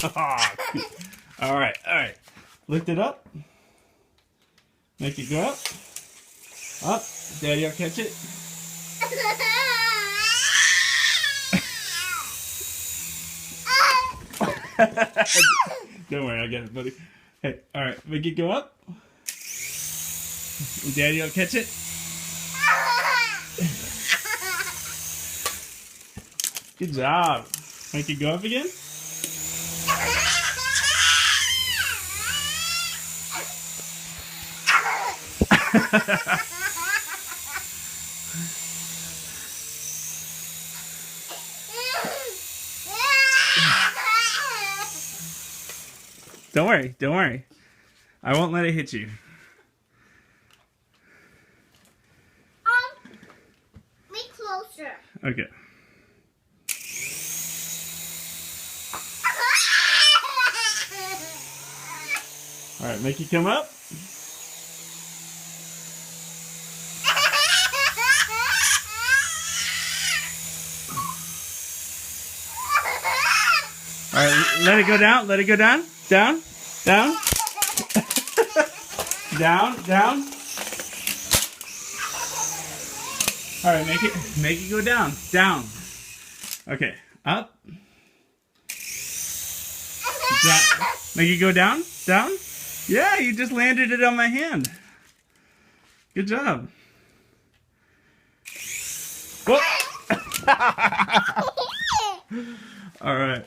All right, all right. Lift it up. Make it go up. Up. Daddy will catch it. Don't worry, I got it, buddy. Hey, all right, make it go up. Daddy will catch it. Good job. Make it go up again. Don't worry, don't worry. I won't let it hit you. Be closer. Okay. All right, make it come up. All right, let it go down. Let it go down. Down. Down. Down. Down. All right, make it go down. Down. Okay, up. Down. Make it go down. Down. Yeah, you just landed it on my hand. Good job. Whoop. All right.